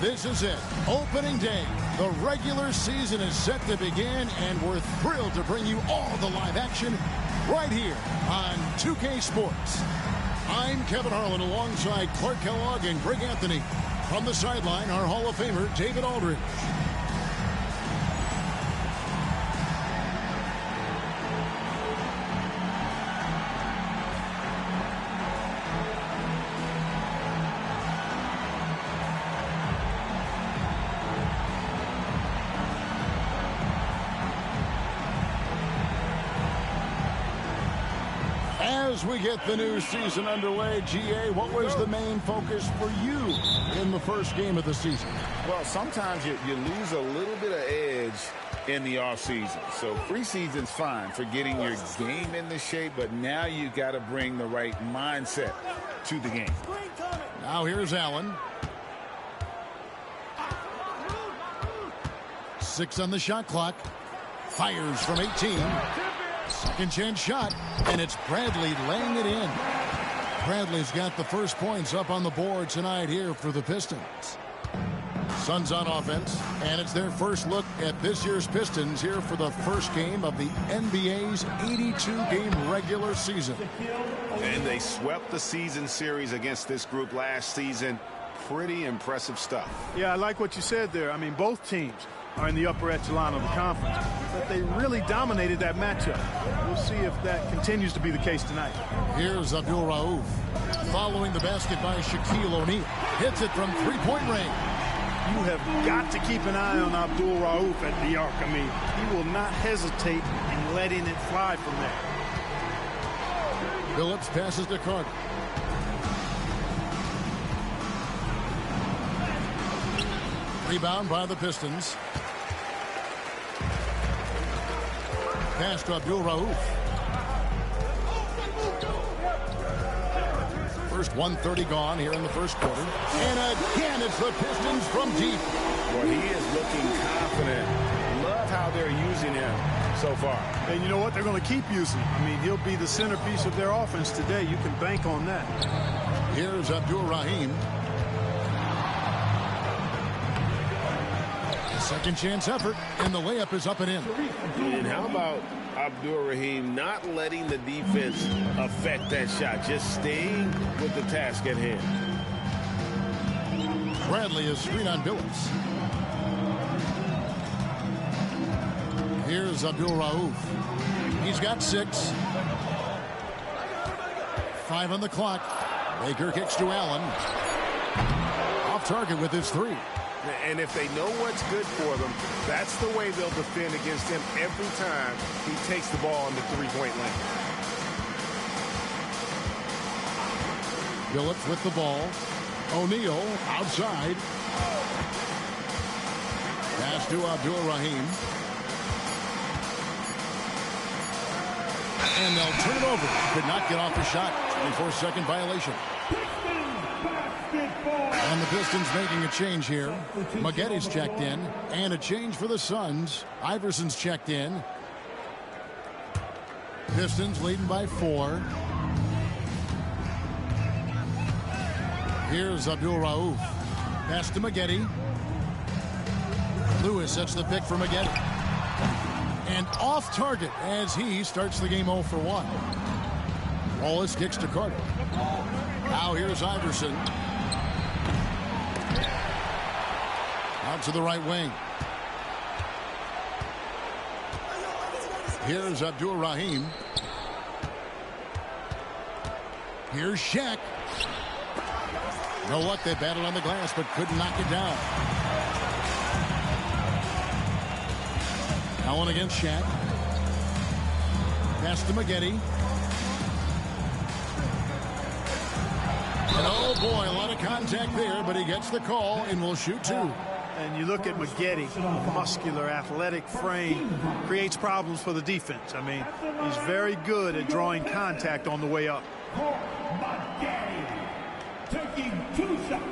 This is it. Opening day. The regular season is set to begin, and we're thrilled to bring you all the live action right here on 2K Sports. I'm Kevin Harlan alongside Clark Kellogg and Greg Anthony. From the sideline, our Hall of Famer, David Aldridge. As we get the new season underway, GA, what was the main focus for you in the first game of the season? Well, sometimes you lose a little bit of edge in the offseason. So preseason's fine for getting your game into shape, but now you got to bring the right mindset to the game. Now here's Allen. 6 on the shot clock. Fires from 18. Second chance shot, and it's Bradley laying it in. Bradley's got the first points up on the board tonight here for the Pistons. Suns on offense, and it's their first look at this year's Pistons here for the first game of the NBA's 82-game regular season. And they swept the season series against this group last season. Pretty impressive stuff. Yeah, I like what you said there. I mean, both teams are in the upper echelon of the conference, but they really dominated that matchup. We'll see if that continues to be the case tonight. Here's Abdul Rauf. Following the basket by Shaquille O'Neal. Hits it from three-point range. You have got to keep an eye on Abdul Rauf at the arc. I mean, he will not hesitate in letting it fly from there. Phillips passes to Carter. Rebound by the Pistons. Pass to Abdul Rauf. First 1:30 gone here in the first quarter. And again, it's the Pistons from deep. Well, he is looking confident. Love how they're using him so far. And you know what? They're going to keep using him. I mean, he'll be the centerpiece of their offense today. You can bank on that. Here's Abdul Rahim. Second chance effort, and the layup is up and in. And how about Abdul Rahim not letting the defense affect that shot, just staying with the task at hand. Bradley is screen on Billups. Here's Abdul Rauf. He's got 6. 5 on the clock. Baker kicks to Allen. Off target with his 3. And if they know what's good for them, that's the way they'll defend against him every time he takes the ball in the three-point lane. Billups with the ball. O'Neal outside. Pass to Abdul Rahim. And they'll turn it over. Could not get off the shot. 24-second violation. And the Pistons making a change here. Maggetti's checked in. And a change for the Suns. Iverson's checked in. Pistons leading by 4. Here's Abdul Rauf. Pass to Maggetti. Lewis sets the pick for Maggetti. And off target as he starts the game 0 for 1. Wallace kicks to Carter. Now here's Iverson. Out to the right wing. Here's Abdul-Rahim. Here's Shaq. You know what? They battled on the glass but couldn't knock it down. Allen against Shaq. Pass to Maggette. And oh boy, a lot of contact there, but he gets the call and will shoot 2. And you look at Maggette, muscular, athletic frame, creates problems for the defense. I mean, he's very good at drawing contact on the way up. Maggette taking 2 shots.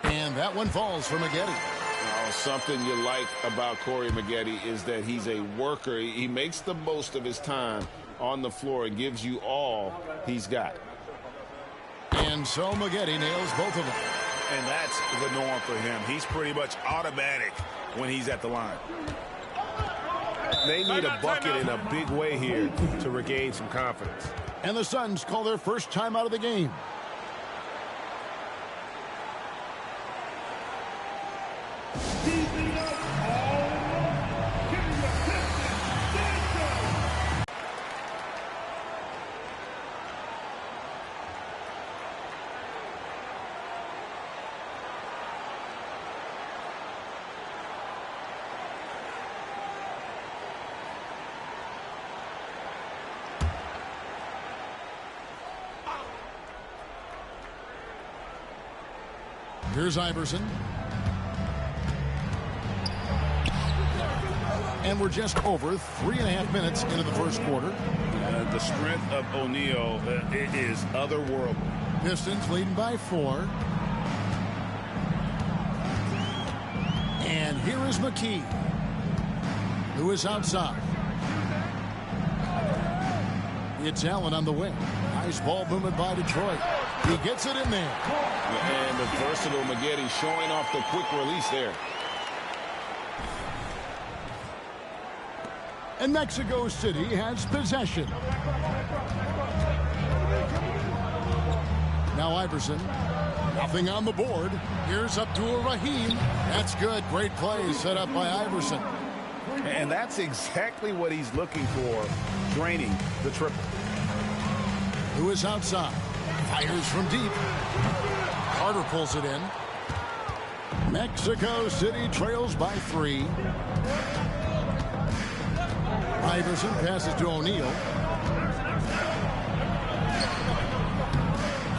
And that one falls for Maggette. Something you like about Corey Maggette is that he's a worker. He makes the most of his time on the floor and gives you all he's got. And so Maggette nails both of them. And that's the norm for him. He's pretty much automatic when he's at the line. They need a bucket in a big way here to regain some confidence. And the Suns call their first time out of the game. Here's Iverson. And we're just over 3.5 minutes into the first quarter. The strength of O'Neal is otherworldly. Pistons leading by 4. And here is McKee, who is outside. It's Allen on the wing. Nice ball movement by Detroit. He gets it in there. And the versatile Maggette showing off the quick release there. And Mexico City has possession. Now Iverson. Nothing on the board. Here's Abdul-Rahim. That's good. Great play set up by Iverson. And that's exactly what he's looking for, draining the triple. Who is outside? Fires from deep. Carter pulls it in. Mexico City trails by 3. Iverson passes to O'Neal.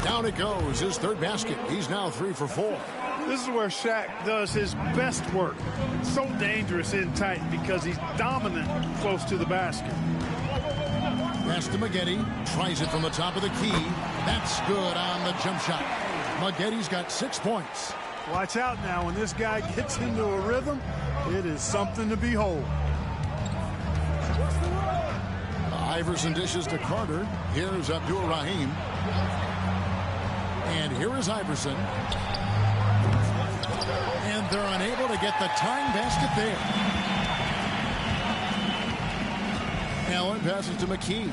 Down it goes. His third basket. He's now 3 for 4. This is where Shaq does his best work. So dangerous in tight because he's dominant close to the basket. Pass to Maggette. Tries it from the top of the key. That's good on the jump shot. Maggette's got 6 points. Watch out now. When this guy gets into a rhythm, it is something to behold. Iverson dishes to Carter. Here's Abdul-Rahim. And here is Iverson. And they're unable to get the tying basket there. Allen passes to McKee.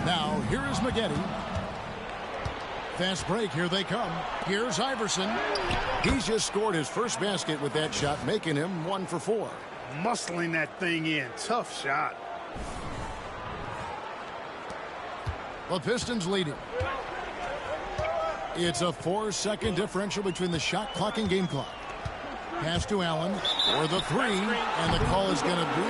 Now, here is Maggette. Fast break. Here they come. Here's Iverson. He's just scored his first basket with that shot, making him 1 for 4. Muscling that thing in. Tough shot. The Pistons lead it. It's a 4-second differential between the shot clock and game clock. Pass to Allen for the 3, and the call is going to be,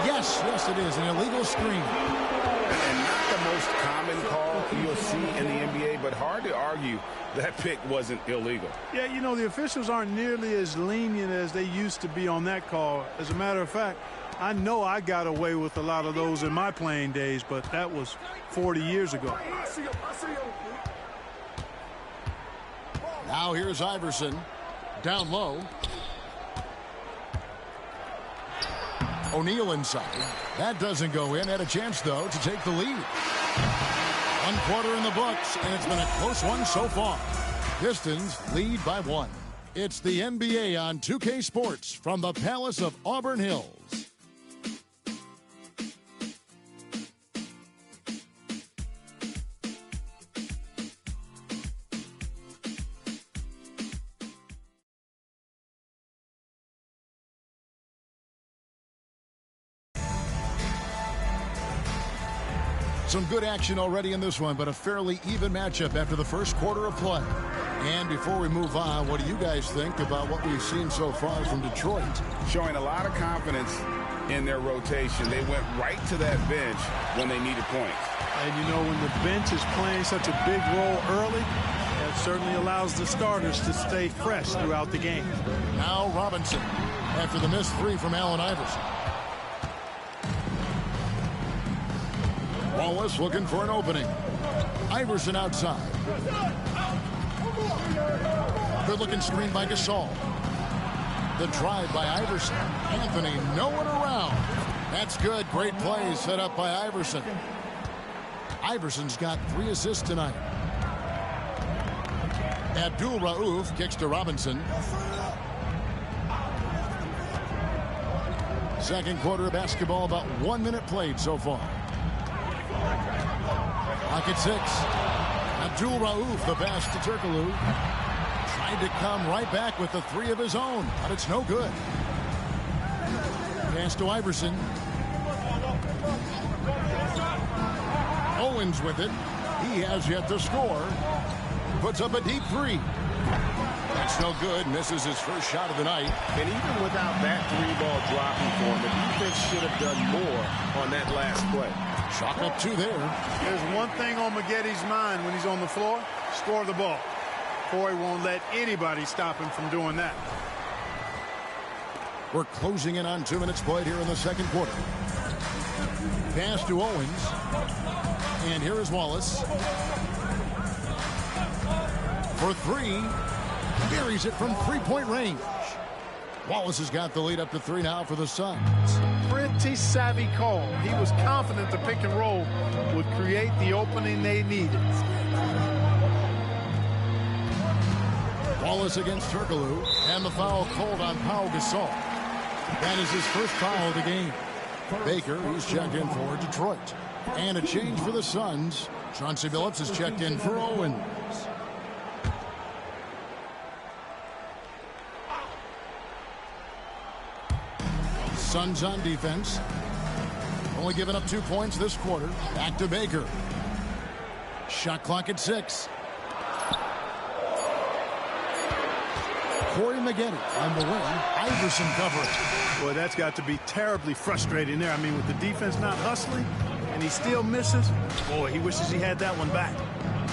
yes, it is, an illegal screen. And not the most common call you'll see in the NBA, but hard to argue that pick wasn't illegal. Yeah, you know, the officials aren't nearly as lenient as they used to be on that call. As a matter of fact, I know I got away with a lot of those in my playing days, but that was 40 years ago. Now here's Iverson. Down low. O'Neal inside. That doesn't go in. Had a chance, though, to take the lead. One quarter in the books, and it's been a close one so far. Pistons lead by 1. It's the NBA on 2K Sports from the Palace of Auburn Hills. Some good action already in this one, but a fairly even matchup after the first quarter of play. And before we move on, what do you guys think about what we've seen so far from Detroit? Showing a lot of confidence in their rotation. They went right to that bench when they needed points. And you know, when the bench is playing such a big role early, that certainly allows the starters to stay fresh throughout the game. Now Robinson after the missed 3 from Allen Iverson. Wallace looking for an opening. Iverson outside. Good looking screen by Gasol. The drive by Iverson. Anthony, no one around. That's good. Great play set up by Iverson. Iverson's got 3 assists tonight. Abdul Rauf kicks to Robinson. Second quarter of basketball, about 1 minute played so far. Pocket 6. Abdul Rauf, the pass to Turkoglu. Tried to come right back with the 3 of his own, but it's no good. Pass to Iverson. Owens with it. He has yet to score. Puts up a deep 3. That's no good. Misses his first shot of the night. And even without that 3-ball dropping for him, the defense should have done more on that last play. Chalk up 2 there. There's one thing on Maggetti's mind when he's on the floor: score the ball. Corey won't let anybody stop him from doing that. We're closing in on 2 minutes played here in the second quarter. Pass to Owens. And here is Wallace. For 3. Buries it from 3-point range. Wallace has got the lead up to 3 now for the Suns. Pretty savvy call. He was confident the pick and roll would create the opening they needed. Wallace against Turkoglu, and the foul called on Pau Gasol. That is his first foul of the game. Baker, he's checked in for Detroit. And a change for the Suns. Chauncey Billups is checked in for Owens. Suns on defense. Only giving up 2 points this quarter. Back to Baker. Shot clock at 6. Corey Maggetti on the wing. Iverson covering. Boy, that's got to be terribly frustrating there. I mean, with the defense not hustling and he still misses, boy, he wishes he had that one back.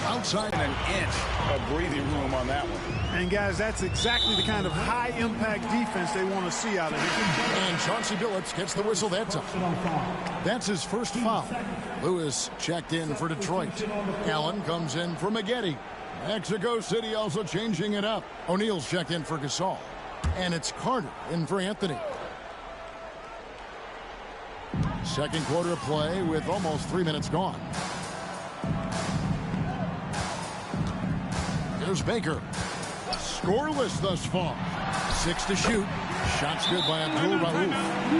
Outside. An inch of breathing room on that one. And, guys, that's exactly the kind of high-impact defense they want to see out of him. And Chauncey Billups gets the whistle that time. That's his first foul. Lewis checked in for Detroit. Allen comes in for Maggetti. Mexico City also changing it up. O'Neal's checked in for Gasol. And it's Carter in for Anthony. Second quarter of play with almost 3 minutes gone. Here's Baker. Scoreless thus far. 6 to shoot. Shots good by Abdul Rauf.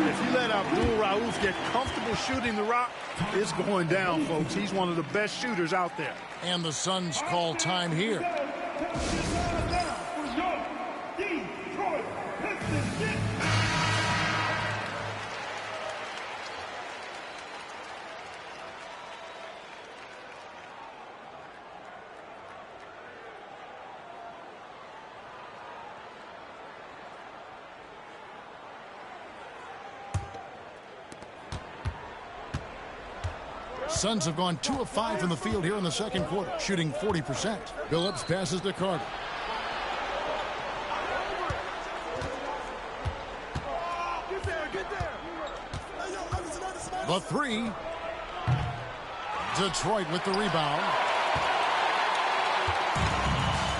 If you let Abdul Rauf get comfortable shooting the rock, it's going down, folks. He's one of the best shooters out there. And the Suns call time here. Suns have gone 2 of 5 from the field here in the second quarter, shooting 40%. Billups passes to Carter. The 3. Detroit with the rebound.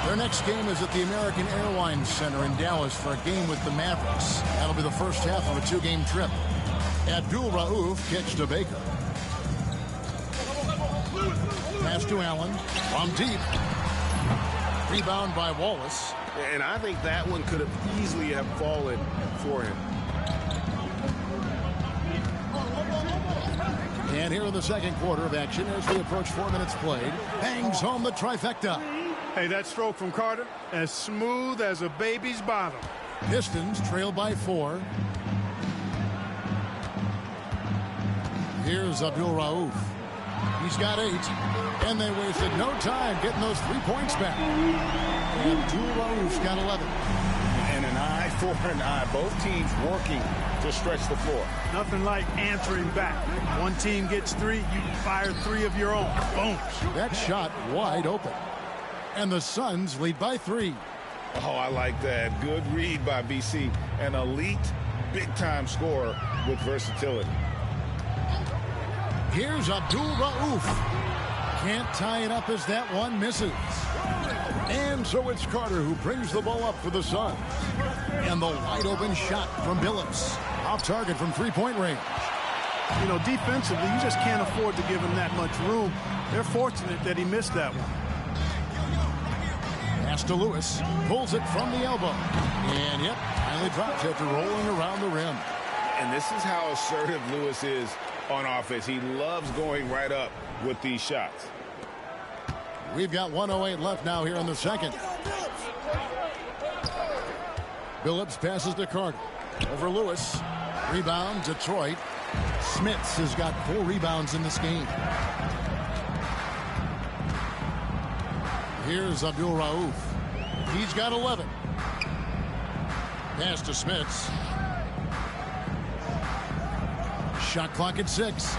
Their next game is at the American Airlines Center in Dallas for a game with the Mavericks. That'll be the first half of a 2-game trip. Abdul Rauf kicks to Baker. Pass to Allen. From deep. Rebound by Wallace. And I think that one could have easily have fallen for him. And here in the second quarter of action as we approach 4 minutes played. Bangs home the trifecta. Hey, that stroke from Carter, as smooth as a baby's bottom. Pistons trail by 4. Here's Abdul Rauf. He's got 8. And they wasted no time getting those 3 points back. And Abdul Rauf's got 11. And an eye for an eye. Both teams working to stretch the floor. Nothing like answering back. One team gets 3, you fire 3 of your own. Boom. That shot wide open. And the Suns lead by 3. Oh, I like that. Good read by BC. An elite, big-time scorer with versatility. Here's Abdul Rauf. Can't tie it up as that one misses. And so it's Carter who brings the ball up for the Suns. And the wide open shot from Billups. Off target from 3-point range. You know, defensively, you just can't afford to give him that much room. They're fortunate that he missed that one. Pass to Lewis. Pulls it from the elbow. And yep, finally drops after rolling around the rim. And this is how assertive Lewis is on offense. He loves going right up with these shots. We've got 1:08 left now here in the second. Billups passes to Carter. Over Lewis. Rebound, Detroit. Smits has got 4 rebounds in this game. Here's Abdul Rauf. He's got 11. Pass to Smits. Shot clock at 6.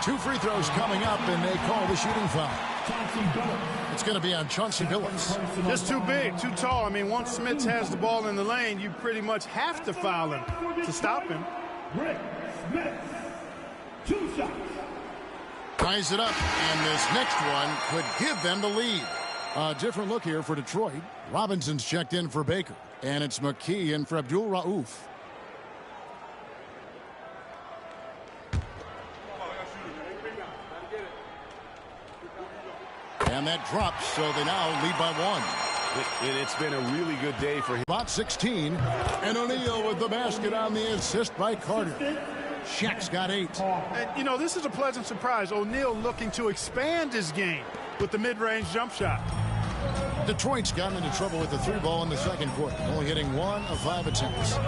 2 free throws coming up, and they call the shooting foul. It's going to be on Chauncey Billups. Just too big, too tall. I mean, once Smits has the ball in the lane, you pretty much have to foul him to stop him. Rick Smith, 2 shots. Ties it up, and this next one could give them the lead. A different look here for Detroit. Robinson's checked in for Baker, and it's McKee in for Abdul Rauf. And that drops, so they now lead by 1. It's been a really good day for him. About 16, and O'Neal with the basket on the assist by Carter. Shaq's got 8. And, you know, this is a pleasant surprise. O'Neal looking to expand his game with the mid-range jump shot. Detroit's gotten into trouble with the 3 ball in the second quarter, only hitting 1 of 5 attempts.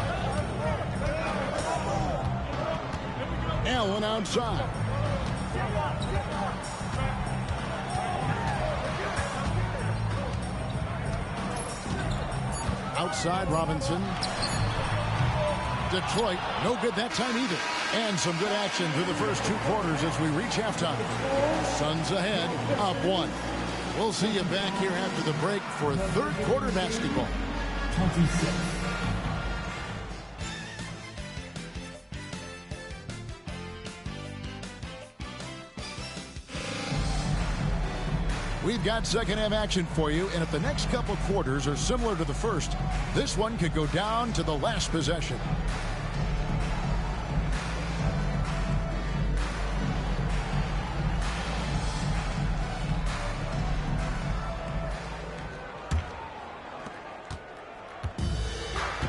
Allen outside. Outside Robinson. Detroit, no good that time either. And some good action through the first 2 quarters as we reach halftime. Suns ahead, up 1. We'll see you back here after the break for third quarter basketball. 26. We've got second half action for you, and if the next couple quarters are similar to the first, this one could go down to the last possession.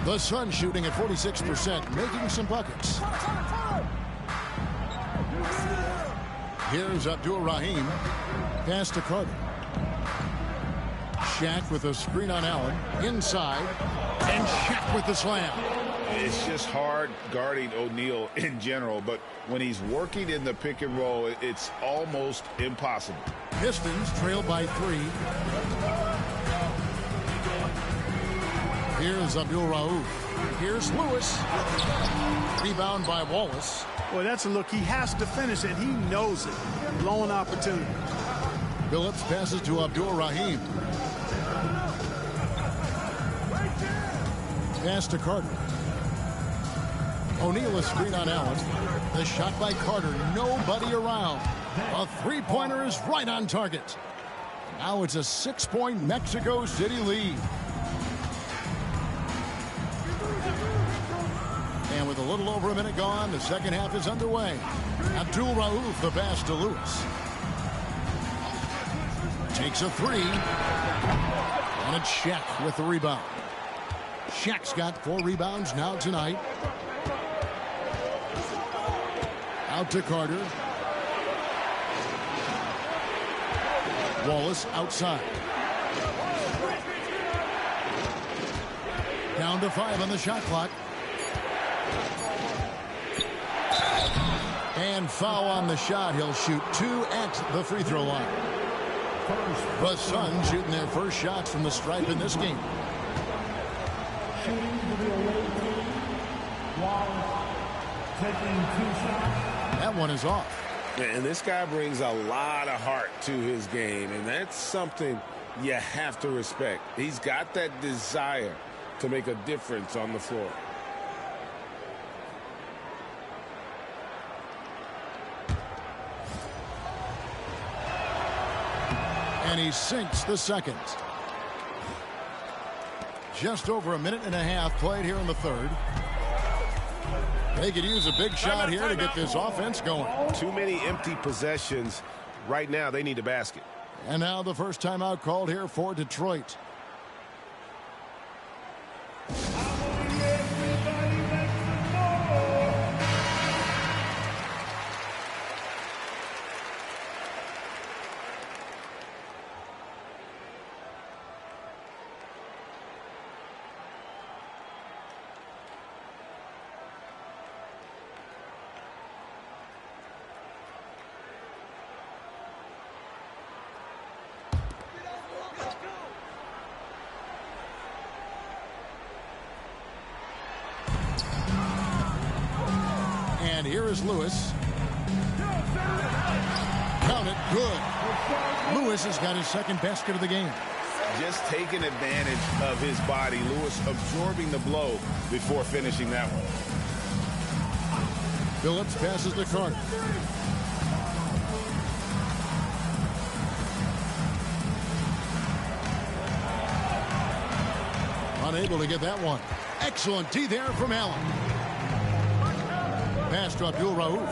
The Suns shooting at 46%, making some buckets. Here's Abdul Rahim. Pass to Carter. Shaq with a screen on Allen. Inside. And Shaq with the slam. It's just hard guarding O'Neal in general, but when he's working in the pick and roll, it's almost impossible. Pistons trail by 3. Here's Abdul Rauf. Here's Lewis. Rebound by Wallace. Boy, that's a look. He has to finish it. He knows it. Blown opportunity. Billups passes to Abdul Rahim. Pass to Carter. O'Neal a screen on Allen. The shot by Carter. Nobody around. A 3-pointer is right on target. Now it's a 6-point Mexico City lead. And And with a little over a minute gone, the second half is underway. Abdul Rauf, the pass to Lewis. Takes a three. And it's Shaq with the rebound. Shaq's got 4 rebounds now tonight. Out to Carter. Wallace outside. Down to 5 on the shot clock. And foul on the shot. He'll shoot 2 at the free throw line. The Suns shooting their first shots from the stripe in this game. Shooting for the away team. Wallace taking 2 shots. That one is off. And this guy brings a lot of heart to his game, and that's something you have to respect. He's got that desire to make a difference on the floor. And he sinks the second. Just over a minute and a half played here in the third. They could use a big shot here to get this offense going. Too many empty possessions. Right now, they need a basket. And now the first timeout called here for Detroit. And here is Lewis. Count it, good. Lewis has got his second basket of the game. Just taking advantage of his body. Lewis absorbing the blow before finishing that one. Phillips passes to Carter. Unable to get that one. Excellent D there from Allen. Pass to Abdul Rauf.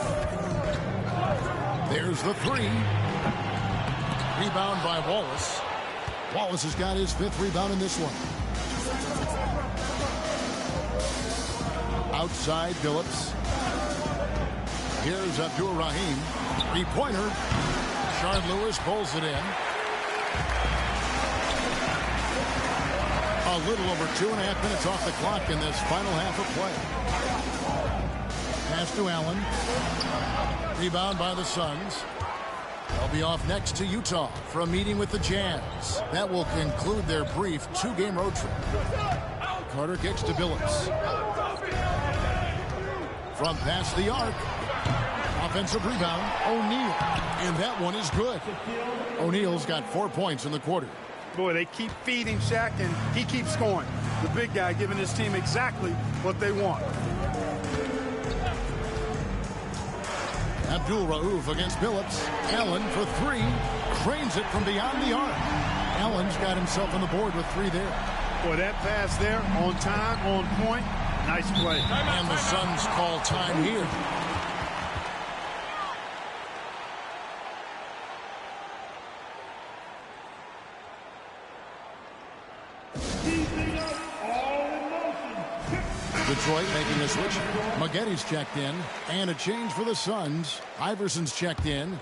There's the three. Rebound by Wallace. Wallace has got his 5th rebound in this one. Outside Phillips. Here's Abdul Rahim. 3-pointer. Shard Lewis pulls it in. A little over 2.5 minutes off the clock in this final half of play. Pass to Allen. Rebound by the Suns. They'll be off next to Utah for a meeting with the Jazz. That will conclude their brief 2-game road trip. Carter kicks to Phillips. From past the arc. Offensive rebound, O'Neal. And that one is good. O'Neal's got 4 points in the quarter. Boy, they keep feeding Shaq, and he keeps scoring. The big guy giving his team exactly what they want. Abdul Rauf against Phillips. Allen for 3. Cranes it from beyond the arc. Allen's got himself on the board with 3 there. Boy, that pass there, on time, on point. Nice play. And the Suns call time here. Detroit making a switch. Maggetti's checked in. And a change for the Suns. Iverson's checked in.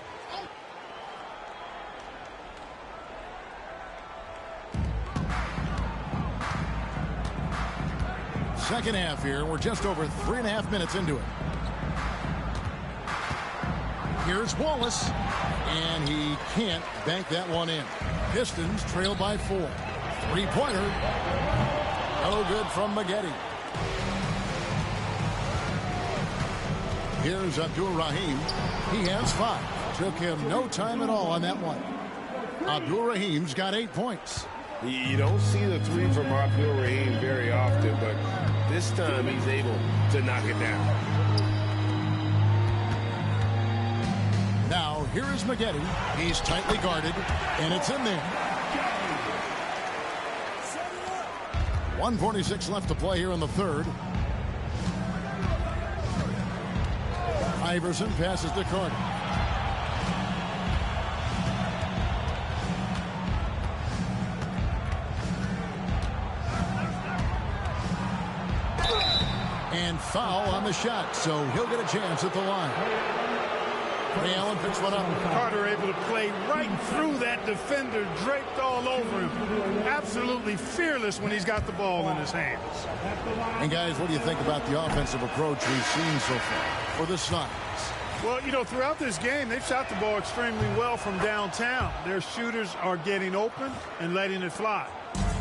Second half here. We're just over 3.5 minutes into it. Here's Wallace. And he can't bank that one in. Pistons trail by 4. 3-pointer. No good from Maggetti. Here's Abdul Rahim. He has 5. Took him no time at all on that one. Abdul Rahim's got 8 points. You don't see the 3 from Abdul Rahim very often, but this time he's able to knock it down. Now, here is Maggetti. He's tightly guarded, and it's in there. 1:46 left to play here in the third. Iverson passes to Carter. And foul on the shot, so he'll get a chance at the line. Ray Allen picks one up. Carter able to play right through that defender, draped all over him. Absolutely fearless when he's got the ball in his hands. And guys, what do you think about the offensive approach we've seen so far for the Suns? Well, you know, throughout this game, they've shot the ball extremely well from downtown. Their shooters are getting open and letting it fly.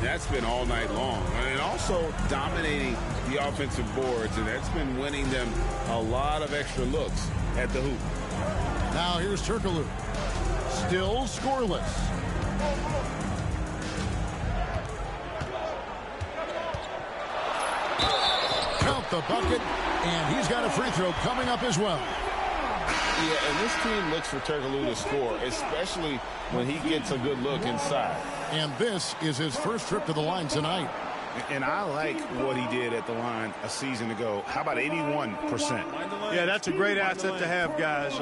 That's been all night long. And also dominating the offensive boards, and that's been winning them a lot of extra looks at the hoop. Now here's Turkoglu. Still scoreless. Count the bucket, and he's got a free throw coming up as well. Yeah, and this team looks for Turkoglu to score, especially when he gets a good look inside. And this is his first trip to the line tonight. And I like what he did at the line a season ago. How about 81%? Yeah, that's a great asset to have, guys,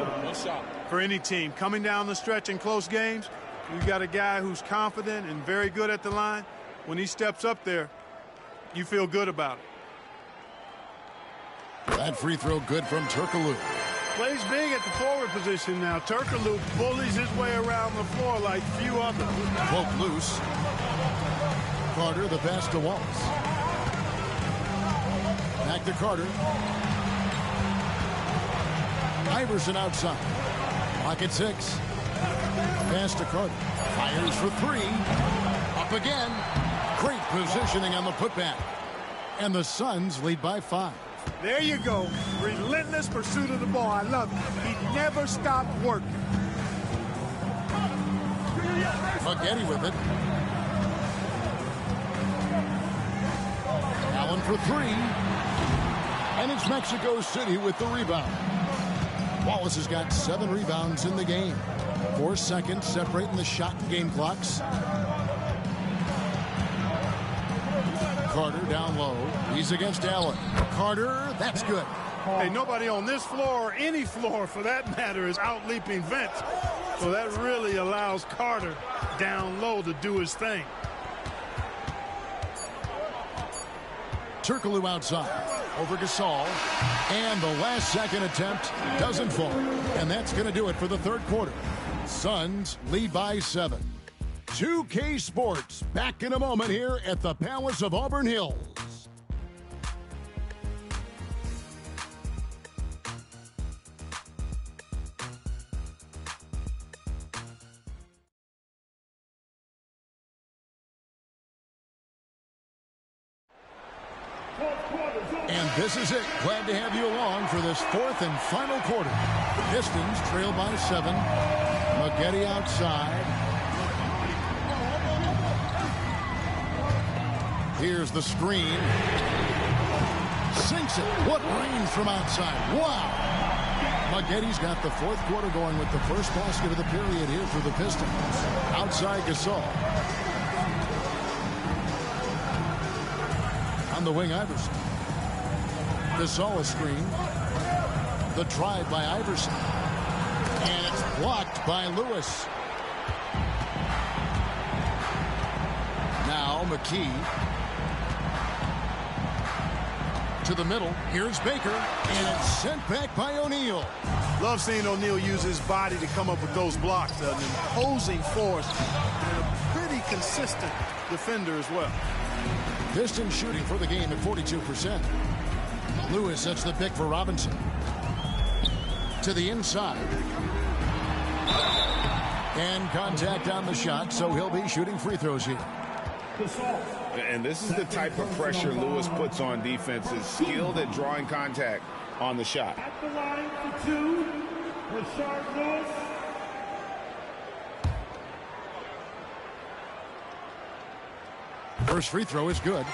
for any team. Coming down the stretch in close games, you've got a guy who's confident and very good at the line. When he steps up there, you feel good about it. That free throw good from Turkoglu. Plays big at the forward position now. Turkoglu bullies his way around the floor like few others. Broke loose. Carter, the pass to Wallace. Back to Carter. Iverson outside. Clock at 6. Pass to Carter. Fires for 3. Up again. Great positioning on the putback. And the Suns lead by 5. There you go. Relentless pursuit of the ball. I love it. He never stopped working. Spaghetti with it. Allen for 3. And it's Mexico City with the rebound. Wallace has got 7 rebounds in the game. 4 seconds separating the shot and game clocks. Carter down low. He's against Allen. Carter, that's good. Hey, nobody on this floor or any floor for that matter is out leaping Vince. So that really allows Carter down low to do his thing. Turkoglu outside. Over Gasol. And the last second attempt doesn't fall. And that's going to do it for the third quarter. Suns lead by 7. 2K Sports back in a moment here at the Palace of Auburn Hills. And this is it. Glad to have you along for this fourth and final quarter. The Pistons trail by 7. Spaghetti outside. Here's the screen. Sinks it. What range from outside. Wow. Spaghetti's got the fourth quarter going with the first basket of the period here for the Pistons. Outside Gasol. On the wing, Iverson. Gasol a screen. The drive by Iverson. And it's blocked by Lewis. Now McKee. To the middle. Here's Baker. And it's sent back by O'Neal. Love seeing O'Neal use his body to come up with those blocks. An imposing force and a pretty consistent defender as well. Pistons shooting for the game at 42%. Lewis sets the pick for Robinson. To the inside. And contact on the shot, so he'll be shooting free throws here. And this is the type of pressure Lewis puts on defenses, skilled at drawing contact on the shot. At the line for 2, Rashard Lewis. First free throw is good.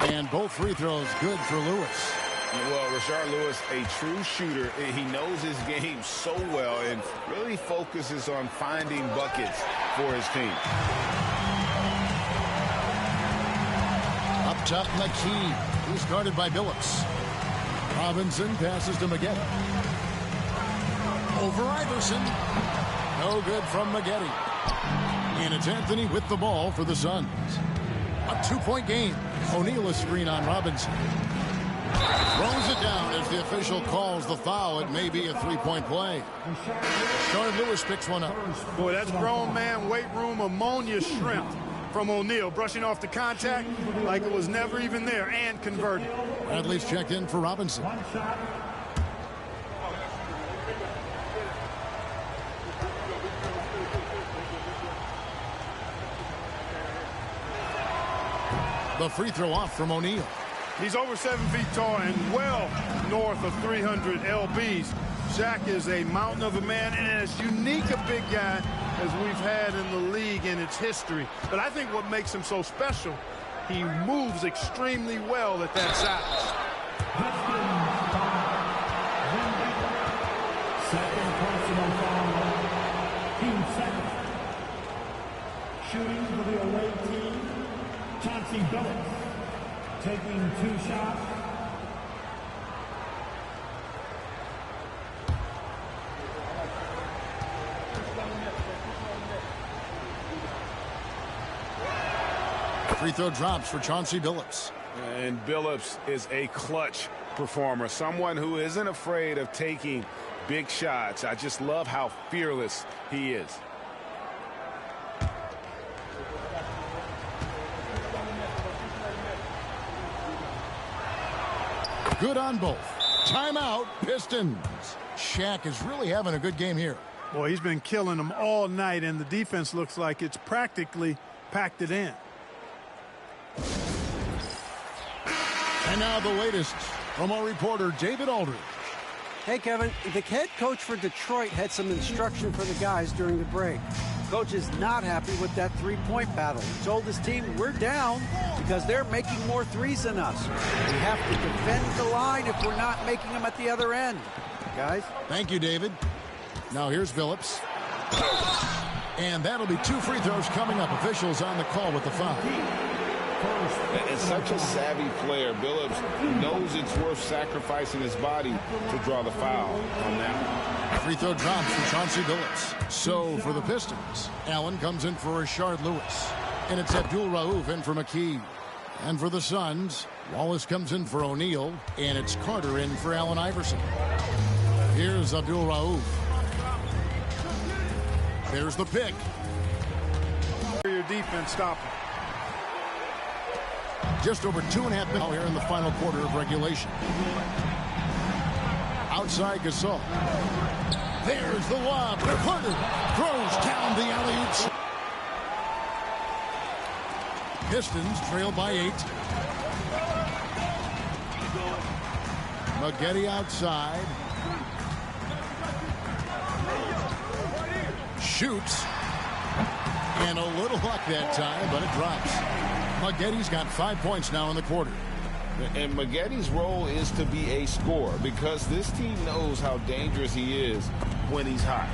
And both free throws good for Lewis. Well, Rashard Lewis, a true shooter. He knows his game so well and really focuses on finding buckets for his team. Up top, McKee. He's guarded by Billups. Robinson passes to Maggette. Over Iverson. No good from Maggette. And it's Anthony with the ball for the Suns. A 2-point game. O'Neal a screen on Robinson. Throws it down as the official calls the foul. It may be a 3-point play. Rashard Lewis picks one up. Boy, that's grown man weight room ammonia shrimp from O'Neal, brushing off the contact like it was never even there and converted. Bradley's checked in for Robinson. The free throw off from O'Neal. He's over 7 feet tall and well north of 300 lbs. Shaq is a mountain of a man and as unique a big guy as we've had in the league in its history. But I think what makes him so special, he moves extremely well at that size. Second personal foul. Team second. Shooting for the away team, Chauncey Billups. Taking 2 shots. Free throw drops for Chauncey Billups. And Billups is a clutch performer, someone who isn't afraid of taking big shots. I just love how fearless he is. Good on both. Timeout, Pistons. Shaq is really having a good game here. Boy, he's been killing them all night, and the defense looks like it's practically packed it in. And now the latest from our reporter, David Aldridge. Hey, Kevin, the head coach for Detroit had some instruction for the guys during the break. Coach is not happy with that three-point battle. He told his team, we're down because they're making more threes than us. We have to defend the line if we're not making them at the other end. Guys? Thank you, David. Now here's Billups. And that'll be 2 free throws coming up. Officials on the call with the foul. And such a savvy player. Billups knows it's worth sacrificing his body to draw the foul on that. Free throw drops for Chauncey Billups. So for the Pistons, Allen comes in for Rashard Lewis. And it's Abdul Rauf in for McKee. And for the Suns, Wallace comes in for O'Neal. And it's Carter in for Allen Iverson. Here's Abdul Rauf. There's the pick. Your defense stop him. Just over 2.5 minutes here in the final quarter of regulation. Outside Gasol. There's the lob. Carter throws down the alley-oop. Pistons trail by 8. Maggette outside. Shoots. And a little luck that time, but it drops. Maggette's got 5 points now in the quarter. And Maggette's role is to be a scorer because this team knows how dangerous he is when he's hot.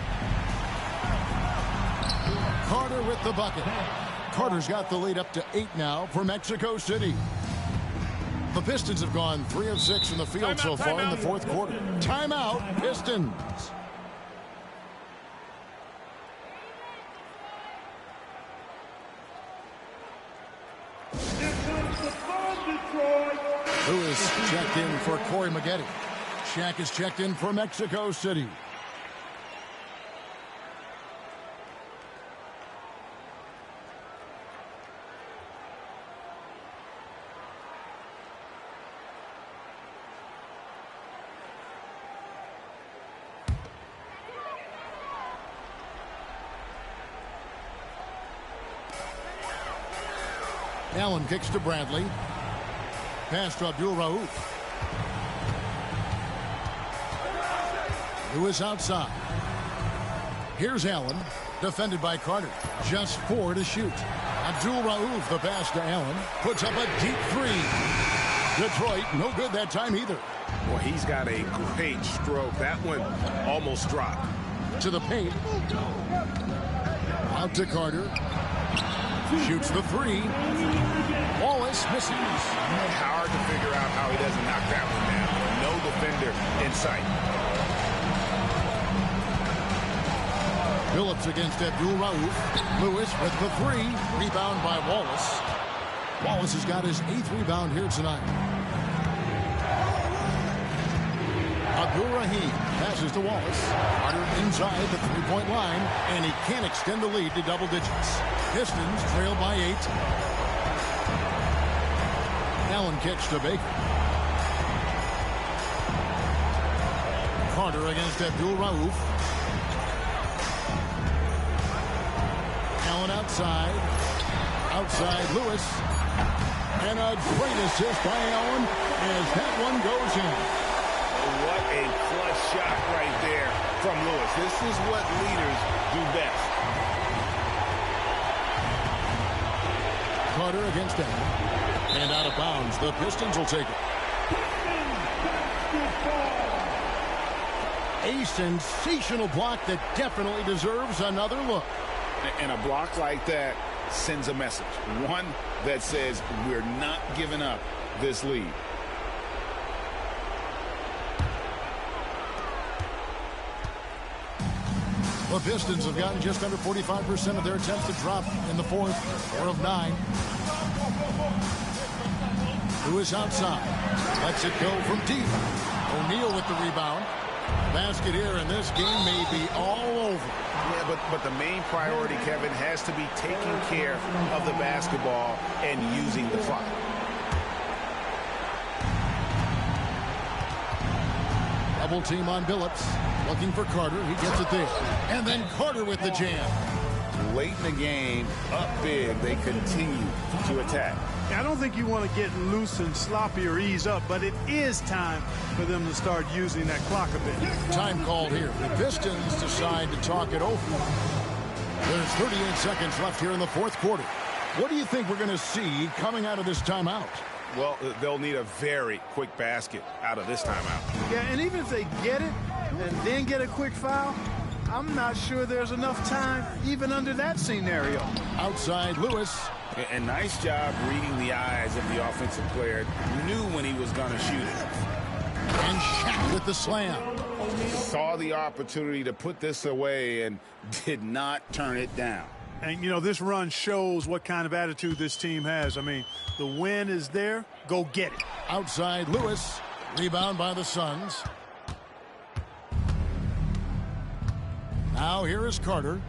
Carter with the bucket. Carter's got the lead up to 8 now for Mexico City. The Pistons have gone 3 of 6 in the field so far in the fourth quarter. Timeout, Pistons. Lewis checked in for Corey Maggette. Shaq is checked in for Mexico City. Allen kicks to Bradley. Pass to Abdul Rauf. Lewis outside. Here's Allen, defended by Carter. Just 4 to shoot. Abdul Rauf, the pass to Allen, puts up a deep 3. Detroit, no good that time either. Well, he's got a great stroke. That one almost dropped. To the paint. Out to Carter. Shoots the three. Wallace misses. Hard to figure out how he doesn't knock that one down. No defender in sight. Phillips against Abdul Rauf. Lewis with the three. Rebound by Wallace. Wallace has got his 8th rebound here tonight. Abdul Rahim passes to Wallace. Carter inside the three-point line, and he can't extend the lead to double digits. Pistons trail by 8. Allen kicks to Baker. Carter against Abdul Rauf. Allen outside. Outside Lewis. And a great assist by Allen as that one goes in. What a clutch shot right there from Lewis. This is what leaders do best. Carter against Allen. And out of bounds. The Pistons will take it. A sensational block that definitely deserves another look. And a block like that sends a message. One that says we're not giving up this lead. The Pistons have gotten just under 45% of their attempts to drop in the fourth, 4 of 9. Lewis outside. Lets it go from deep. O'Neal with the rebound. Basket here, and this game may be all over. Yeah, but the main priority, Kevin, has to be taking care of the basketball and using the clock. Double team on Billups. Looking for Carter. He gets it there. And then Carter with the jam. Late in the game, up big, they continue to attack. I don't think you want to get loose and sloppy or ease up, but it is time for them to start using that clock a bit. Time called here. The Pistons decide to talk it over. There's 38 seconds left here in the fourth quarter. What do you think we're going to see coming out of this timeout? Well, they'll need a very quick basket out of this timeout. Yeah, and even if they get it and then get a quick foul, I'm not sure there's enough time even under that scenario. Outside Lewis. And nice job reading the eyes of the offensive player. Knew when he was going to shoot it. And Shaq with the slam. Saw the opportunity to put this away and did not turn it down. And, you know, this run shows what kind of attitude this team has. I mean, the win is there. Go get it. Outside Lewis. Rebound by the Suns. Now here is Carter.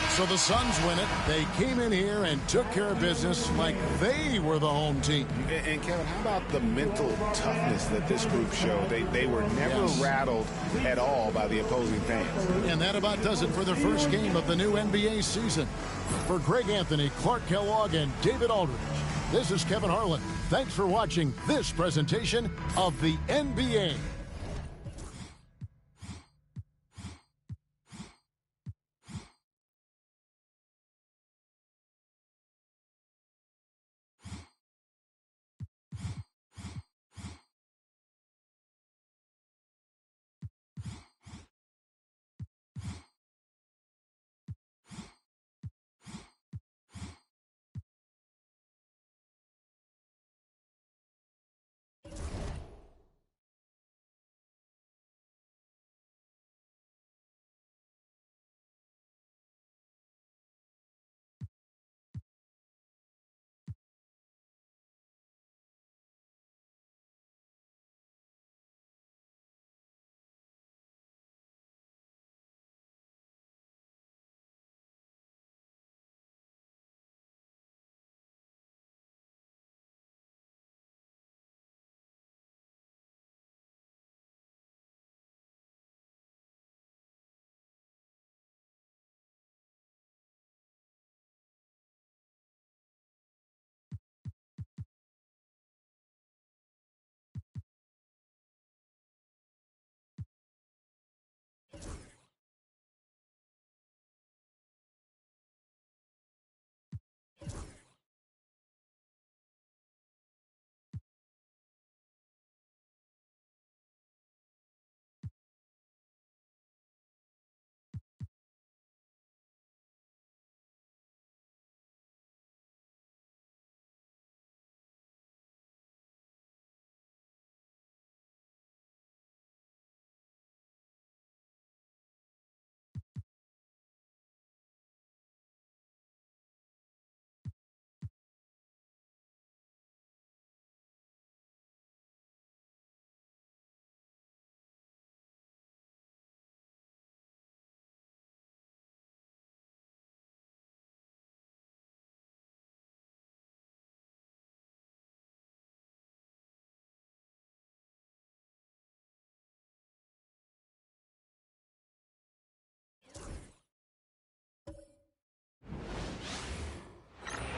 So the Suns win it. They came in here and took care of business like they were the home team. And Kevin, how about the mental toughness that this group showed? They were never rattled at all by the opposing fans. And that about does it for the first game of the new NBA season. For Greg Anthony, Clark Kellogg, and David Aldridge, this is Kevin Harlan. Thanks for watching this presentation of the NBA.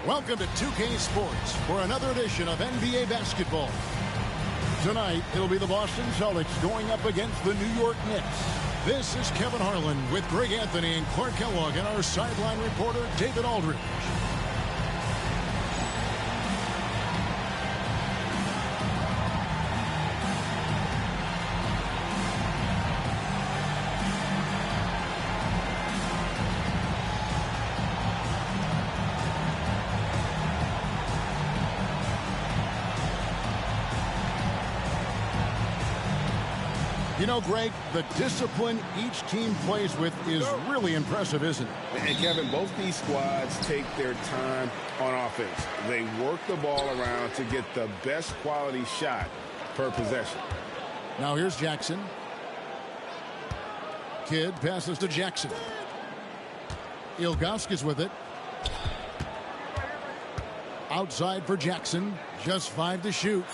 Welcome to 2K Sports for another edition of NBA basketball. Tonight, it'll be the Boston Celtics going up against the New York Knicks. This is Kevin Harlan with Greg Anthony and Clark Kellogg and our sideline reporter, David Aldridge. You know, Greg, the discipline each team plays with is really impressive, isn't it? And Kevin, both these squads take their time on offense. They work the ball around to get the best quality shot per possession. Now here's Jackson. Kidd passes to Jackson. Ilgauskas with it. Outside for Jackson. Just 5 to shoot.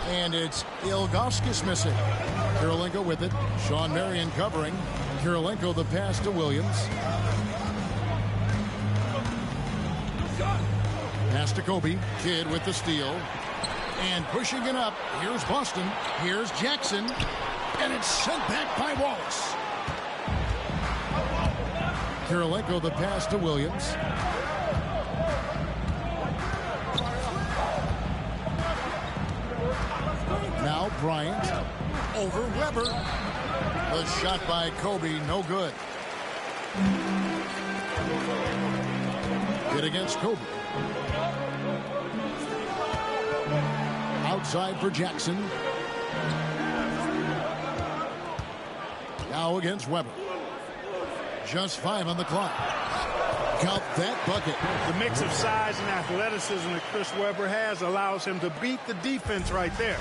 And it's Ilgauskas missing. Kirilenko with it. Sean Marion covering. Kirilenko the pass to Williams. Pass to Kobe. Kidd with the steal. And pushing it up. Here's Boston. Here's Jackson. And it's sent back by Wallace. Kirilenko the pass to Williams. Now Bryant over Weber. The shot by Kobe, no good. Hit against Kobe. Outside for Jackson. Now against Weber. Just 5 on the clock. Count that bucket. The mix of size and athleticism that Chris Webber has allows him to beat the defense right there.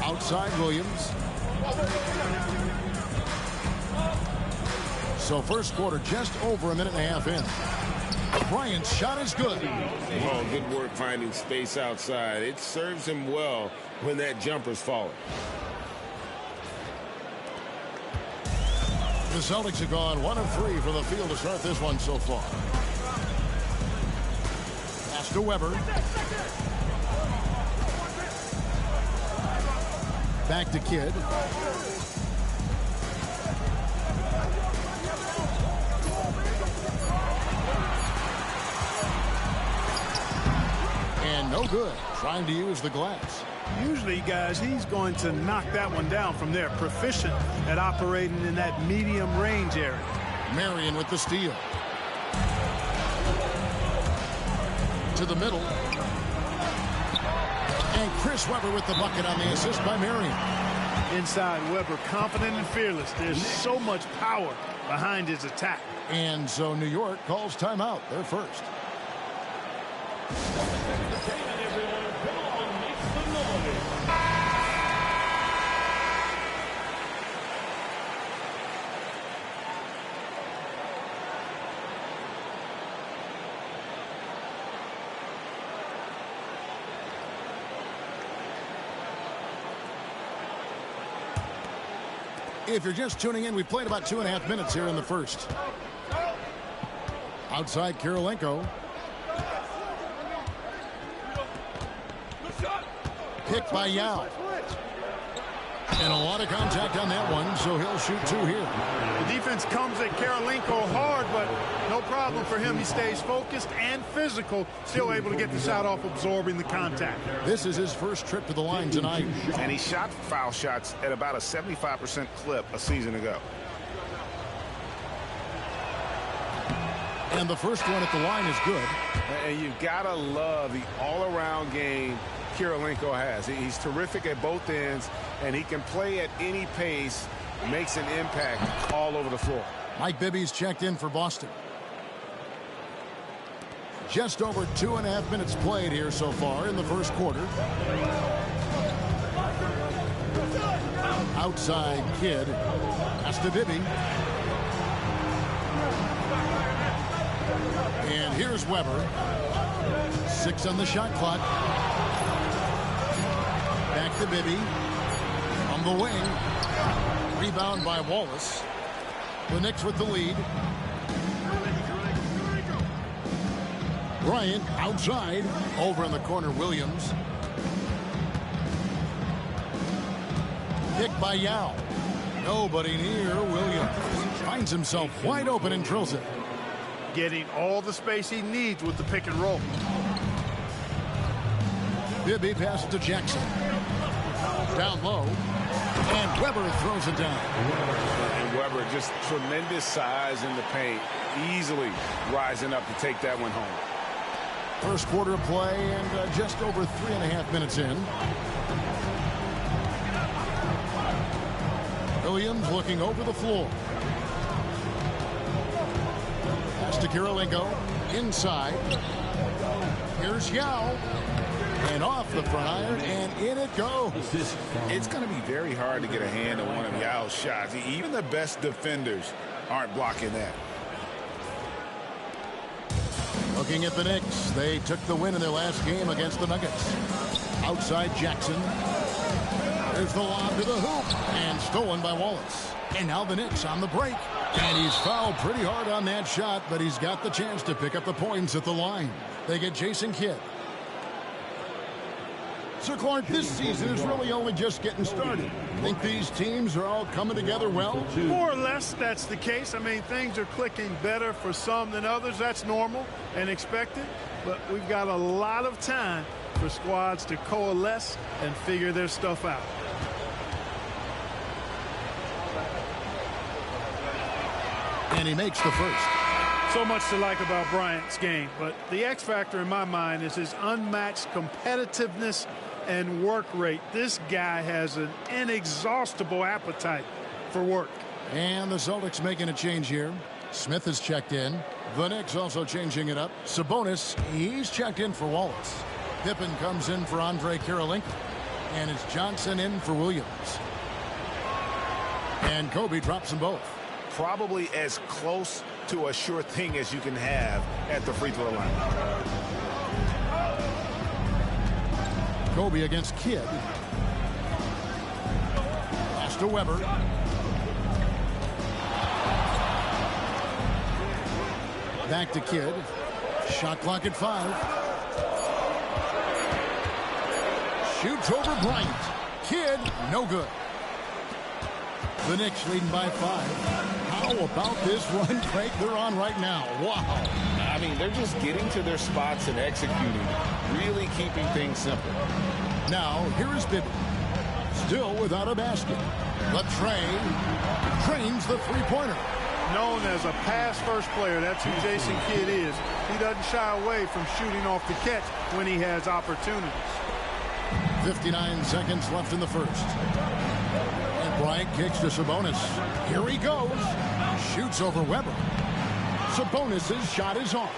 Outside Williams. So first quarter just over a minute and a half in. Bryant's shot is good. Oh, good work finding space outside. It serves him well when that jumper's falling. The Celtics have gone 1 of 3 from the field to start this one so far. Pass to Weber. Back to Kidd. And no good. Trying to use the glass. Usually, guys, he's going to knock that one down from there. Proficient at operating in that medium range area. Marion with the steal. To the middle. And Chris Webber with the bucket on the assist by Marion. Inside Webber, confident and fearless. There's so much power behind his attack. And so New York calls timeout. They're first. If you're just tuning in, we played about 2.5 minutes here in the first. Outside Kirilenko. Picked by Yao. And a lot of contact on that one, so he'll shoot 2 here. The defense comes at Kirilenko hard, but no problem for him. He stays focused and physical, still able to get the shot off, absorbing the contact. This is his first trip to the line tonight. And he shot foul shots at about a 75% clip a season ago. And the first one at the line is good. And you've got to love the all-around game Kirilenko has. He's terrific at both ends, and he can play at any pace, makes an impact all over the floor. Mike Bibby's checked in for Boston. Just over 2.5 minutes played here so far in the first quarter. Outside Kidd. Pass to Bibby. And here's Weber. 6 on the shot clock. Back to Bibby. On the wing. Rebound by Wallace. The Knicks with the lead. Bryant outside. Over in the corner, Williams. Picked by Yao. Nobody near Williams. Finds himself wide open and drills it. Getting all the space he needs with the pick and roll. Bibby passes to Jackson. Down low. And Weber throws it down. And Weber, just tremendous size in the paint. Easily rising up to take that one home. First quarter of play and just over 3.5 minutes in. Williams looking over the floor. Pass to Kirilenko. Inside. Here's Yao. And off the front iron, and in it goes. It's going to be very hard to get a hand on one of Yao's shots. Even the best defenders aren't blocking that. Looking at the Knicks, they took the win in their last game against the Nuggets. Outside Jackson. There's the lob to the hoop, and stolen by Wallace. And now the Knicks on the break. And he's fouled pretty hard on that shot, but he's got the chance to pick up the points at the line. They get Jason Kidd. So, Clark, this season is really only just getting started. Think these teams are all coming together well? More or less, that's the case. I mean, things are clicking better for some than others. That's normal and expected. But we've got a lot of time for squads to coalesce and figure their stuff out. And he makes the first. So much to like about Bryant's game, but the X factor in my mind is his unmatched competitiveness and work rate. This guy has an inexhaustible appetite for work. And the Celtics making a change here. Smith is checked in. The Knicks also changing it up. Sabonis, he's checked in for Wallace. Pippen comes in for Andre Kirilenko. And it's Johnson in for Williams. And Kobe drops them both. Probably as close to a sure thing as you can have at the free throw line. Kobe against Kidd. Pass to Weber. Back to Kidd. Shot clock at 5. Shoots over Bryant. Kidd, no good. The Knicks leading by 5. How about this run break they're on right now? Wow. I mean, they're just getting to their spots and executing, really keeping things simple. Now, here is Bibby. Still without a basket. Latrey drains the three-pointer. Known as a pass-first player, that's who Jason Kidd is. He doesn't shy away from shooting off the catch when he has opportunities. 59 seconds left in the first. Bryant kicks to Sabonis. Here he goes. Shoots over Weber. Sabonis' shot is off.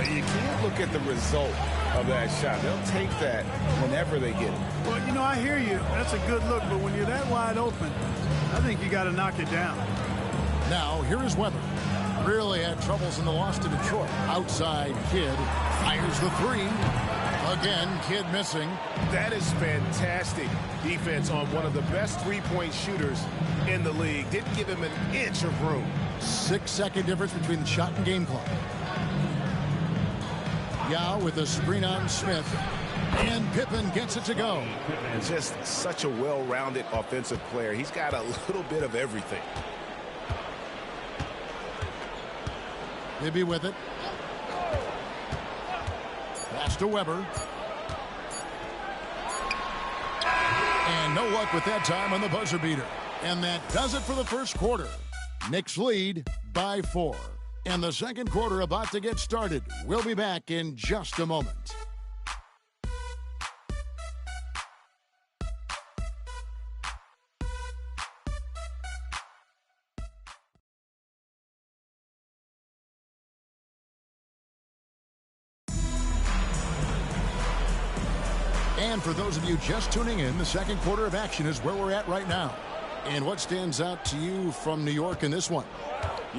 You can't look at the result of that shot. They'll take that whenever they get it. Well, you know, I hear you. That's a good look, but when you're that wide open, I think you got to knock it down. Now, here is Weber. Really had troubles in the loss to Detroit. Outside, Kidd fires the three. Again, Kidd missing. That is fantastic defense on one of the best three-point shooters in the league. Didn't give him an inch of room. 6-second difference between the shot and game clock. Yao with a screen on Smith. And Pippen gets it to go. And just such a well-rounded offensive player. He's got a little bit of everything. Bibby with it. Pass to Weber. And no luck with that time on the buzzer beater. And that does it for the first quarter. Knicks lead by 4. And the second quarter about to get started. We'll be back in just a moment. And for those of you just tuning in, the second quarter of action is where we're at right now. And what stands out to you from New York in this one?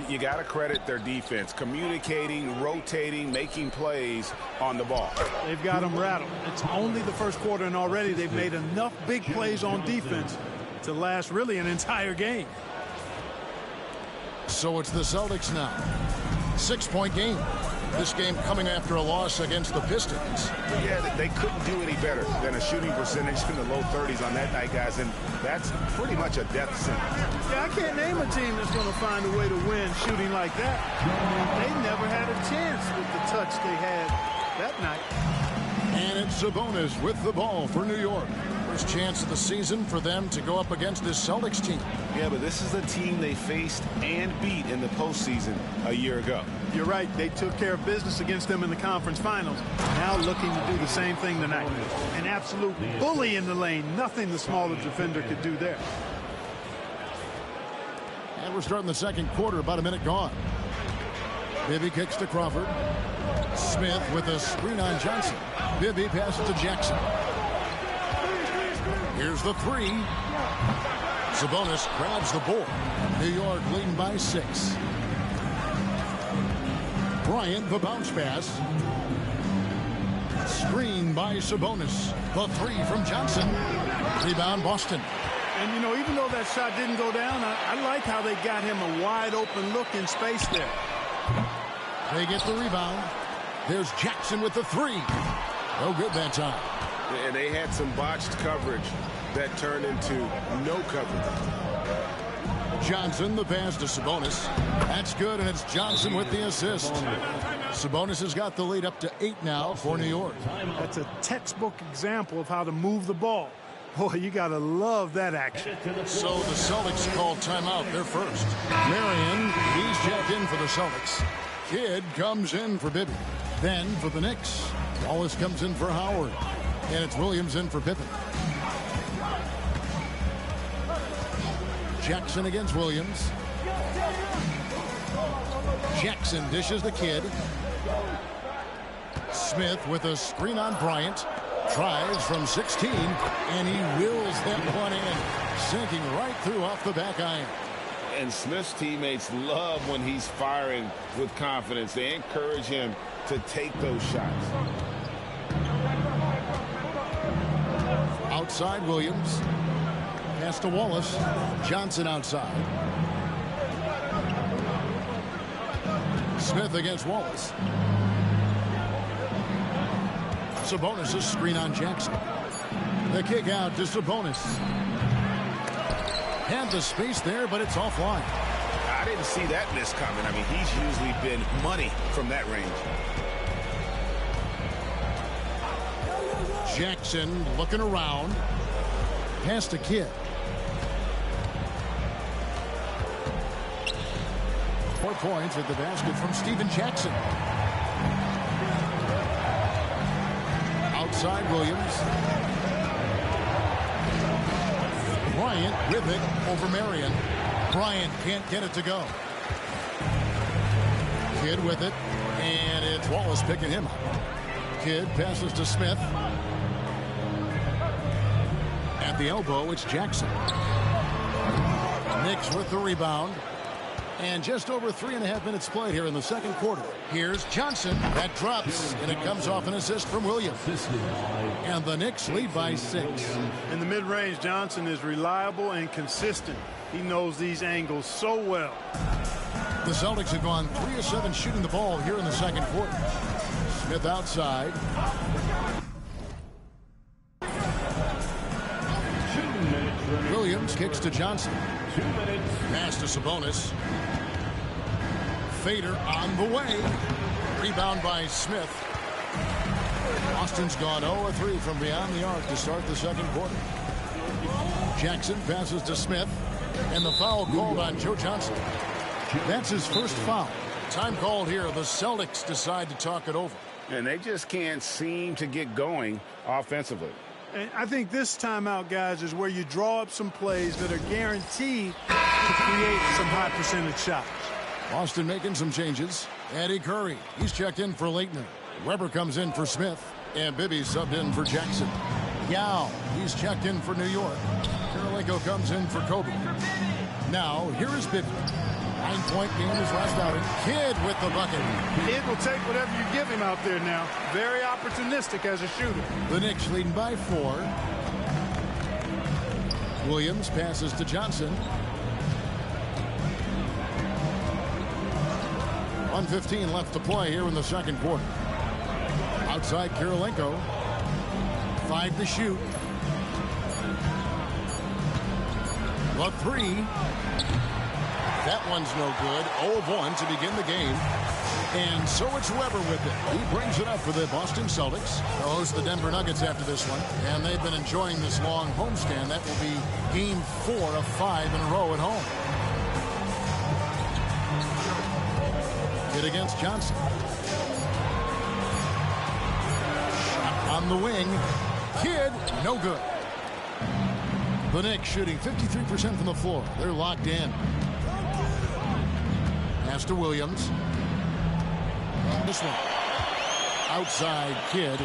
You got to credit their defense, communicating, rotating, making plays on the ball. They've got them rattled. It's only the first quarter, and already they've made enough big plays on defense to last really an entire game. So it's the Celtics now. 6-point game. This game coming after a loss against the Pistons. Yeah, they couldn't do any better than a shooting percentage in the low 30s on that night, guys, and that's pretty much a death sentence. Yeah, I can't name a team that's going to find a way to win shooting like that. They never had a chance with the touch they had that night. And it's Sabonis with the ball for New York. First chance of the season for them to go up against this Celtics team. Yeah, but this is the team they faced and beat in the postseason a year ago. You're right. They took care of business against them in the conference finals. Now looking to do the same thing tonight. An absolute bully in the lane. Nothing the smaller defender could do there. And we're starting the second quarter, about a minute gone. Bibby kicks to Crawford. Smith with a screen on Johnson. Bibby passes to Jackson. Here's the three. Sabonis grabs the board. New York leading by 6. Bryant, the bounce pass. Screen by Sabonis. The three from Johnson. Rebound, Boston. And, you know, even though that shot didn't go down, I like how they got him a wide open look in space there. They get the rebound. There's Jackson with the three. No good that time. And they had some botched coverage that turned into no coverage. Johnson, the pass to Sabonis. That's good, and it's Johnson with the assist. Sabonis has got the lead up to 8 now for New York. That's a textbook example of how to move the ball. Boy, you got to love that action. So the Celtics call timeout. They're first. Marion, he's checked in for the Celtics. Kidd comes in for Bibby. Then for the Knicks, Wallace comes in for Howard. And it's Williams in for Pippen. Jackson against Williams. Jackson dishes the Kidd. Smith with a screen on Bryant. Tries from 16, and he wills that one in, sinking right through off the back iron. And Smith's teammates love when he's firing with confidence. They encourage him to take those shots. Outside Williams. Pass to Wallace. Johnson outside. Smith against Wallace. Sabonis' screen on Jackson. The kick out to Sabonis. Had the space there, but it's offline. I didn't see that miss coming. I mean, he's usually been money from that range. Jackson looking around. Pass to Kidd. 4 points at the basket from Steven Jackson. Outside Williams. Bryant with it over Marion. Bryant can't get it to go. Kidd with it, and it's Wallace picking him up. Kidd passes to Smith. At the elbow, it's Jackson. Knicks with the rebound. And just over 3.5 minutes played here in the second quarter. Here's Johnson. That drops, and it comes off an assist from Williams. And the Knicks lead by 6. In the mid-range, Johnson is reliable and consistent. He knows these angles so well. The Celtics have gone 3 of 7 shooting the ball here in the second quarter. Smith outside. Williams kicks to Johnson. Pass to Sabonis. Fader on the way. Rebound by Smith. Austin's gone 0-3 from beyond the arc to start the second quarter. Jackson passes to Smith. And the foul called on Joe Johnson. That's his first foul. Time called here. The Celtics decide to talk it over. And they just can't seem to get going offensively. And I think this timeout, guys, is where you draw up some plays that are guaranteed to create some high percentage shots. Boston making some changes. Eddie Curry, he's checked in for Leitner. Weber comes in for Smith. And Bibby subbed in for Jackson. Yao, he's checked in for New York. Karolinko comes in for Kobe. Now, here is Bibby. 9-point game is last outing. Kidd with the bucket. Kidd will take whatever you give him out there now. Very opportunistic as a shooter. The Knicks leading by 4. Williams passes to Johnson. 1:15 left to play here in the second quarter. Outside Kirilenko. 5 to shoot. The three. That one's no good. 0 of 1 to begin the game. And so it's Weber with it. He brings it up for the Boston Celtics. They'll host the Denver Nuggets after this one. And they've been enjoying this long homestand. That will be game 4 of 5 in a row at home. Hit against Johnson. Shot on the wing. Kidd, no good. The Knicks shooting 53% from the floor. They're locked in. Pass to Williams. This one. Outside Kidd.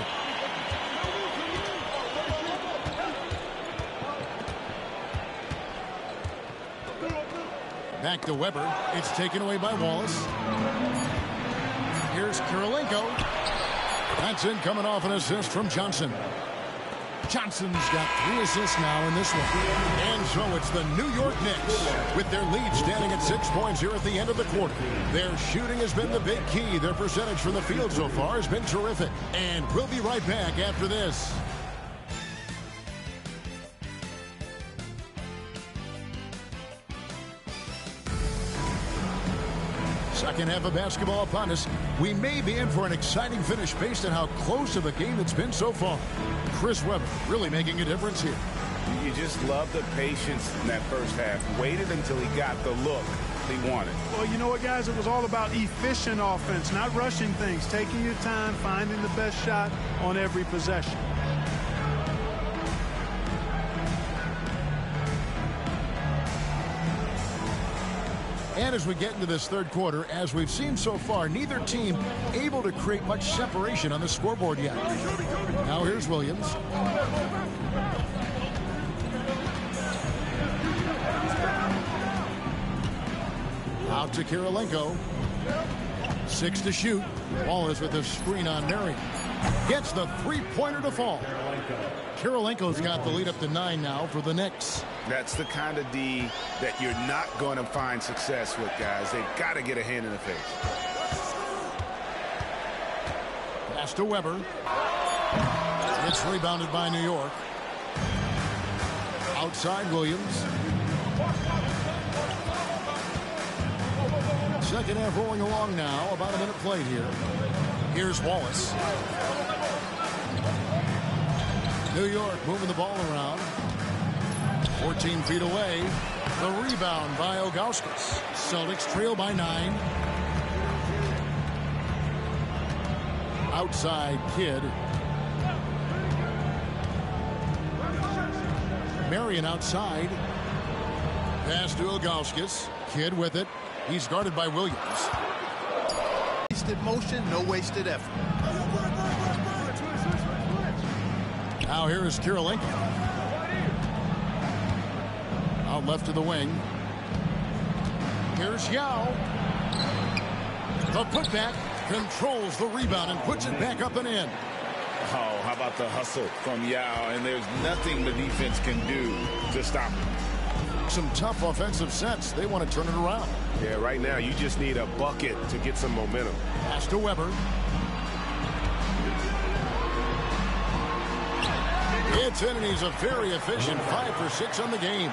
Back to Weber. It's taken away by Wallace. Here's Kirilenko. That's in coming off an assist from Johnson. Johnson's got 3 assists now in this one. And so it's the New York Knicks with their lead standing at 6 points here at the end of the quarter. Their shooting has been the big key. Their percentage from the field so far has been terrific. And we'll be right back after this. Second half of basketball upon us. We may be in for an exciting finish based on how close of a game it's been so far. Chris Webber really making a difference here. You just love the patience in that first half. Waited until he got the look he wanted. Well, you know what, guys? It was all about efficient offense, not rushing things, taking your time, finding the best shot on every possession. And as we get into this third quarter, as we've seen so far, neither team able to create much separation on the scoreboard yet. Now here's Williams. Out to Kirilenko. 6 to shoot. Wallace with a screen on Marion. Gets the three-pointer to fall. Kirilenko's got the lead up to 9 now for the Knicks. That's the kind of D that you're not going to find success with, guys. They've got to get a hand in the face. Pass to Weber. It's rebounded by New York. Outside Williams. Second half rolling along now. About a minute played here. Here's Wallace. New York moving the ball around. 14 feet away. The rebound by Ilgauskas. Celtics trail by 9. Outside Kidd. Marion outside. Pass to Ilgauskas. Kidd with it. He's guarded by Williams. Wasted motion, no wasted effort. Now here is Kirilenko. Out left to the wing. Here's Yao. The putback controls the rebound and puts it back up and in. Oh, how about the hustle from Yao? And there's nothing the defense can do to stop him. Some tough offensive sets. They want to turn it around. Yeah, right now you just need a bucket to get some momentum. Pass to Weber. It's in, and he's a very efficient 5 for 6 on the game.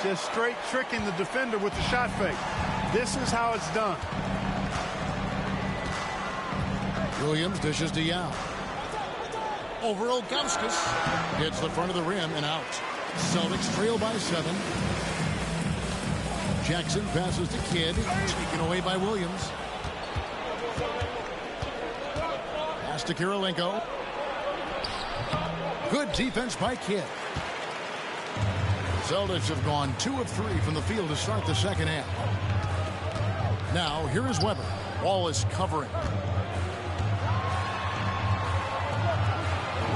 Just straight tricking the defender with the shot fake. This is how it's done. Williams dishes to Yao. Over Ilgauskas. Hits the front of the rim and out. Celtics trail by 7. Jackson passes to Kidd. Taken away by Williams. Pass to Kirilenko. Good defense by Kidd. Celtics have gone 2 of 3 from the field to start the second half. Now, here is Weber. Wallace covering.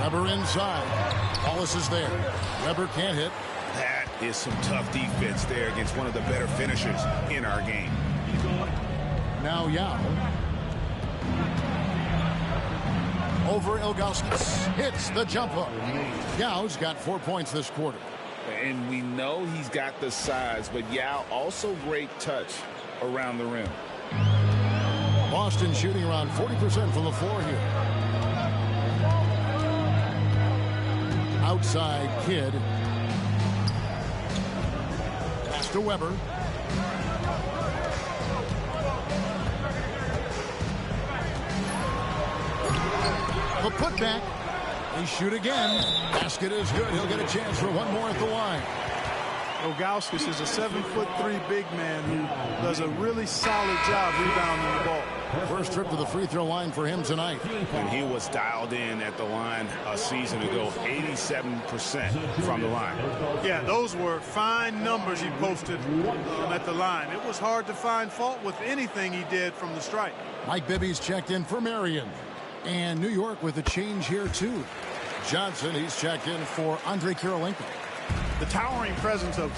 Weber inside. Wallace is there. Weber can't hit. That is some tough defense there against one of the better finishers in our game. Now Yao. Over Ilgauskas. Hits the jump hook. Yao's got 4 points this quarter. And we know he's got the size, but Yao also great touch around the rim. Boston shooting around 40% from the floor here. Outside Kidd. Pass to Weber. The putback. They shoot again. Basket is good. He'll get a chance for one more at the line. Ilgauskas is a 7'3" big man who does a really solid job rebounding the ball. First trip to the free throw line for him tonight. And he was dialed in at the line a season ago, 87% from the line. Yeah, those were fine numbers he posted at the line. It was hard to find fault with anything he did from the stripe. Mike Bibby's checked in for Marion. And New York with a change here, too. Johnson, he's checked in for Andre Kirilenko. The towering presence of